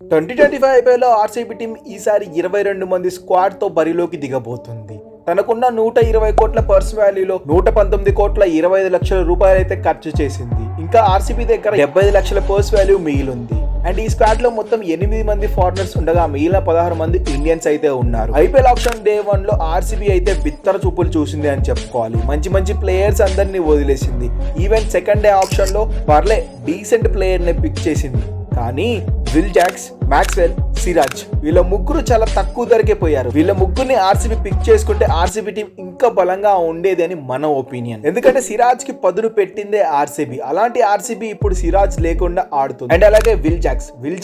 2025 ఐపీఎల్లో RCB team ఈసారి 22 మంది స్క్వాడ్తో బరిలోకి దిగబోతుంది. తనకున్న 120 కోట్ల పర్స్ వాల్యూలో 119 కోట్ల 25 లక్షల రూపాయలు అయితే ఖర్చు చేసింది. ఇంకా ఆర్సీబీ దగ్గర 75 లక్షల పర్స్ వాల్యూ మిగిలింది. అండ్ ఈ స్క్వాడ్ లో మొత్తం 8 మంది ఫారినర్స్ ఉండగా మిగిలిన 16 మంది ఇండియన్స్ అయితే ఉన్నారు. ఐపీఎల్ ఆప్షన్ డే 1 లో ఆర్సీబీ అయితే బిత్తర చూపులు చూసింది అని చెప్పుకోవాలి. మంచి ప్లేయర్స్ అందరినీ వదిలేసింది. ఈవెన్ సెకండ్ డే ఆప్షన్ లో పర్లే డీసెంట్ ప్లేయర్ ని పిక్ చేసింది. కానీ విల్ జాక్స్, మ్యాక్స్వెల్, సిరాజ్ వీళ్ళ ముగ్గురు చాలా తక్కువ ధరకే పోయారు. వీళ్ళ ముగ్గురిని ఆర్సీబీ పిక్ చేసుకుంటే ఆర్సీబీ టీం ఇంకా బలంగా ఉండేది అని మన ఒపీనియన్. ఎందుకంటే సిరాజ్ కి పదును పెట్టిందే ఆర్సీబీ. అలాంటి ఆర్సీబీ ఇప్పుడు సిరాజ్ లేకుండా ఆడుతుంది. అండ్ అలాగే విల్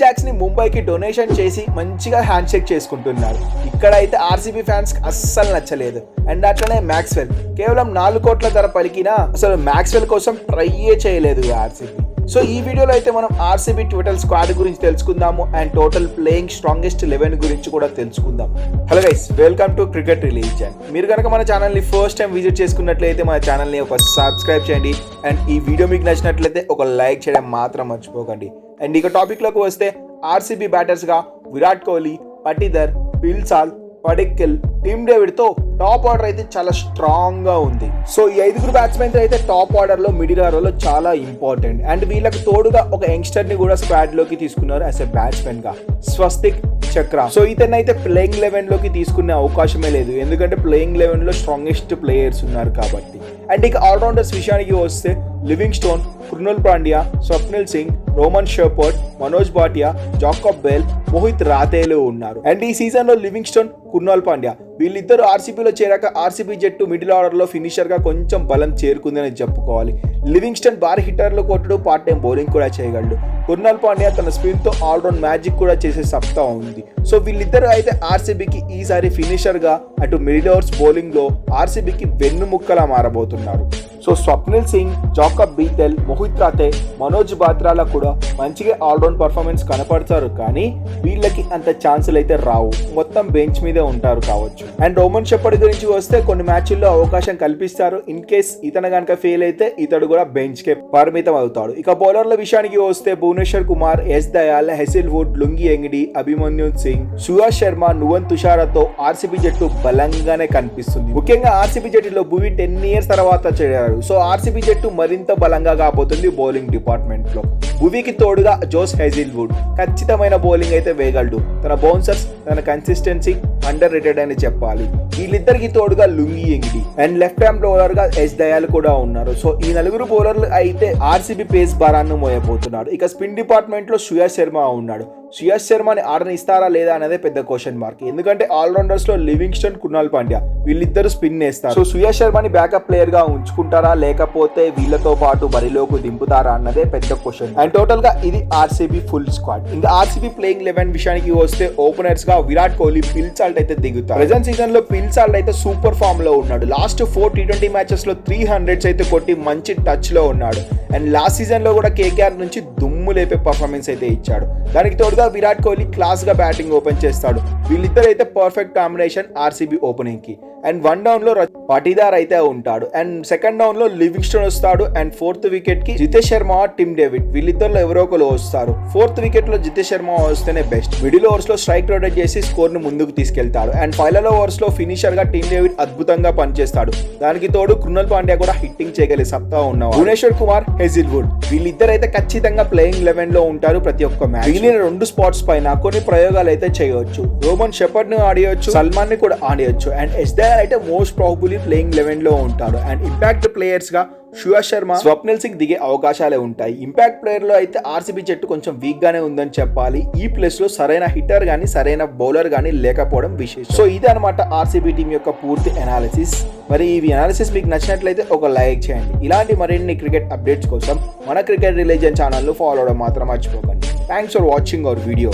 జాక్స్ ని ముంబైకి డొనేషన్ చేసి మంచిగా హ్యాండ్ షేక్ చేసుకుంటున్నారు. ఇక్కడ అయితే ఆర్సీబీ ఫ్యాన్స్ అస్సలు నచ్చలేదు. అండ్ అట్లనే మ్యాక్స్వెల్ కేవలం 4 కోట్ల ధర పలికినా అసలు మ్యాక్స్వెల్ కోసం ట్రైయే చేయలేదు ఆర్సీబీ. సో ఈ వీడియోలో అయితే మనం ఆర్సీబీ టోటల్ స్క్వాడ్ గురించి తెలుసుకుందాము అండ్ టోటల్ ప్లేయింగ్ స్ట్రాంగెస్ట్ 11 గురించి కూడా తెలుసుకుందాం. Hello guys, welcome to cricket religion. మీరు కనుక మన ఛానల్ని ఫస్ట్ టైం విజిట్ చేసుకున్నట్లయితే మన ఛానల్ని ఒక సబ్స్క్రైబ్ చేయండి. అండ్ ఈ వీడియో మీకు నచ్చినట్లయితే ఒక లైక్ చేయడం మాత్రం మర్చిపోకండి. అండ్ ఇక టాపిక్లోకి వస్తే ఆర్సీబీ బ్యాటర్స్గా Virat Kohli, Patidar, Phil Salt, Padikkal, Tim David తో టాప్ ఆర్డర్ అయితే చాలా స్ట్రాంగ్ గా ఉంది. సో ఈ 5 బ్యాట్స్మెన్ అయితే టాప్ ఆర్డర్ లో మిడిల్ ఆర్డర్ లో చాలా ఇంపార్టెంట్. అండ్ వీళ్ళకి తోడుగా ఒక యంగ్స్టర్ ని కూడా స్క్వాడ్ లోకి తీసుకున్నారు యాజ్ ఎ బ్యాట్స్మెన్ గా, స్వస్తిక్ చక్ర. సో ఇతను అయితే ప్లేయింగ్ 11 లోకి తీసుకునే అవకాశమే లేదు, ఎందుకంటే ప్లేయింగ్ 11 లో స్ట్రాంగెస్ట్ ప్లేయర్స్ ఉన్నారు కాబట్టి. అండ్ ఇక ఆల్రౌండర్స్ విషయానికి వస్తే Livingstone, Krunal Pandya, Swapnil Singh, Romario Shepherd, Manoj Bhatia, Jacob Bell, Mohit రాథేలు ఉన్నారు. అండ్ ఈ సీజన్ లో లివింగ్ స్టోన్, కృణాల్ పాండ్యా వీళ్ళిద్దరు ఆర్సీబీలో చేరాక ఆర్సీబీ జట్టు మిడిల్ ఆర్డర్ లో ఫినిషర్ గా కొంచెం బలం చేరుకుందని చెప్పుకోవాలి. లివింగ్స్టన్ భారీ హిట్టర్లు కొట్టడు, పార్ట్ టైం బౌలింగ్ కూడా చేయగలడు. కృణాల్ పాండ్యా తన స్పిన్ తో ఆల్రౌండ్ మ్యాజిక్ కూడా చేసే సత్తా ఉంది. సో వీళ్ళిద్దరు అయితే ఆర్సీబీకి ఈసారి ఫినిషర్ గా అటు మిడిల్ ఓవర్స్ బౌలింగ్ లో ఆర్సీబీకి వెన్నుముక్కలా మారబోతున్నారు. So Swapnil Singh, Jacob Bethell, Mohit Rathee, Manoj బాత్రాల కూడా మంచిగా ఆల్రౌండ్ పర్ఫార్మెన్స్ కనపడతారు. కానీ వీళ్ళకి అంత ఛాన్సులు అయితే రావు, మొత్తం బెంచ్ మీదే ఉంటారు కావచ్చు. అండ్ రోమన్ షెపర్డ్ గురించి వస్తే కొన్ని మ్యాచ్ల్లో అవకాశం కల్పిస్తారు. ఇన్ కేస్ ఇతను కనుక ఫెయిల్ అయితే ఇతడు కూడా బెంచ్ కే పరిమితం అవుతాడు. ఇక బౌలర్ల విషయానికి వస్తే Bhuvneshwar Kumar, S Dayal, Hazlewood, Lungi Ngidi, Abhimanyu Singh, Suyash Sharma, Nuwan తుషారతో ఆర్సీబీ జట్టు బలంగానే కనిపిస్తుంది. ముఖ్యంగా ఆర్సీబీ జట్టులో భువి 10 years తర్వాత చేరారు. సో ఆర్సీబీ జట్టు మరింత బలంగా కాబోతుంది బౌలింగ్ డిపార్ట్మెంట్ లో. భువికి తోడుగా జోస్ హెజిల్వుడ్ ఖచ్చితమైన బౌలింగ్ అయితే వేయగలడు. తన బౌన్సర్స్, తన కన్సిస్టెన్సీ అండర్ రేటెడ్ అని చెప్పాలి. వీళ్ళిద్దరికి తోడుగా Lungi Ngidi and left hand bowler గా ఎస్ దయాల్ కూడా ఉన్నారు. సో ఈ 4 బౌలర్లు అయితే ఆర్సీబీ పేస్ భారాన్ని మోయబోతున్నారు. ఇక స్పిన్ డిపార్ట్మెంట్ లో సుయాష్ శర్మ ఉన్నాడు. సుయాష్ శర్మని ఆర్డర్ ఇస్తారా లేదా అనేది పెద్ద క్వశ్చన్ మార్క్, ఎందుకంటే ఆల్రౌండర్స్ లో లివింగ్స్టన్, కృణాల్ పాండ్యా వీళ్ళిద్దరు స్పిన్ వేస్తారు. సో సుయాష్ శర్మని బ్యాకప్ ప్లేయర్ గా ఉంచుకుంటారా లేకపోతే వీళ్ళతో పాటు బరిలోకి దింపుతారా అన్నదే పెద్ద క్వశ్చన్. అండ్ టోటల్ గా ఇది ఆర్సీబీ ఫుల్ స్క్వాడ్. ఇంకా ఆర్సీబీ ప్లేయింగ్ 11 విషయానికి వస్తే ఓపెనర్స్ గా విరాట్ కోహ్లీ, పిల్సాల్ట్ అయితే దిగుతారు. ప్రెజెంట్ సీజన్ లో పిల్సాల్ట్ అయితే సూపర్ ఫామ్ లో ఉన్నాడు. లాస్ట్ 4 T20 మ్యాచెస్ లో 300s అయితే కొట్టి మంచి టచ్ లో ఉన్నాడు. అండ్ లాస్ట్ సీజన్ లో కూడా కేకేఆర్ నుంచి దుమ్ము లేపే పర్ఫార్మెన్స్ అయితే ఇచ్చాడు. దానికి తోడుగా విరాట్ కోహ్లీ క్లాస్ గా బ్యాటింగ్ ఓపెన్ చేస్తాడు. వీళ్ళిద్దరు అయితే పర్ఫెక్ట్ కాంబినేషన్ ఆర్సీబీ ఓపెనింగ్ కి. అండ్ 1 down లో పటిదార్ అయితే ఉంటాడు. అండ్ సెకండ్ డౌన్ లో లివింగ్స్టన్ వస్తాడు. అండ్ 4th వికెట్ కి జితేష్ శర్మ, టిమ్ డేవిడ్ వీళ్ళిద్దరిలో ఎవరో ఒకరు వస్తారు. 4th వికెట్ లో జితేష్ శర్మ వస్తేనే బెస్ట్. మిడిల్ ఓవర్స్ లో స్ట్రైక్ రొటేట్ చేసి స్కోర్ ను ముందుకు తీసుకెళ్తాడు. అండ్ ఫైనల్ ఓవర్స్ లో ఫినిషర్ గా టిమ్ డేవిడ్ అద్భుతంగా పనిచేస్తాడు. దానికి తోడు కృణాల్ పాండ్యా కూడా హిట్టింగ్ చేయగలిగే సత్తా ఉన్నవాడు. భువనేశ్వర్ కుమార్, హెజిల్వుడ్ వీళ్ళిద్దరు అయితే ఖచ్చితంగా ప్లేయింగ్ 11 లో ఉంటారు ప్రతి ఒక్క మ్యాచ్. మిగిలిన 2 స్పాట్స్ పైన కొన్ని ప్రయోగాలు అయితే చేయవచ్చు. రోమన్ షెపర్డ్ ను ఆడియొచ్చు, సల్మాన్ ని కూడా ఆడియొచ్చు. అండ్ ఎస్ దయాల్ అయితే మోస్ట్ ప్రాబబుల్లీ ప్లేయింగ్ 11 లో ఉంటాడు. అండ్ ఇంపాక్ట్ ప్లేయర్స్ గా సుయాష్ శర్మ, స్వప్నిల్ సింగ్ దిగే అవకాశాలే ఉంటాయి. ఇంపాక్ట్ ప్లేయర్ లో అయితే ఆర్సీబీ జట్టు కొంచెం వీక్ గానే ఉందని చెప్పాలి. ఈ ప్లేస్ లో సరైన హిట్టర్ గానీ సరైన బౌలర్ గానీ లేకపోవడం విశేషం. సో ఇది అనమాట ఆర్సీబీ టీం యొక్క పూర్తి అనాలిసిస్. మరి ఈ అనాలిసిస్ మీకు నచ్చినట్లయితే ఒక లైక్ చేయండి. ఇలాంటి మరిన్ని క్రికెట్ అప్డేట్స్ కోసం మన క్రికెట్ రిలీజన్ ఛానల్ ను ఫాలో అవడం మాత్రం మర్చిపోకండి. Thanks for watching our video.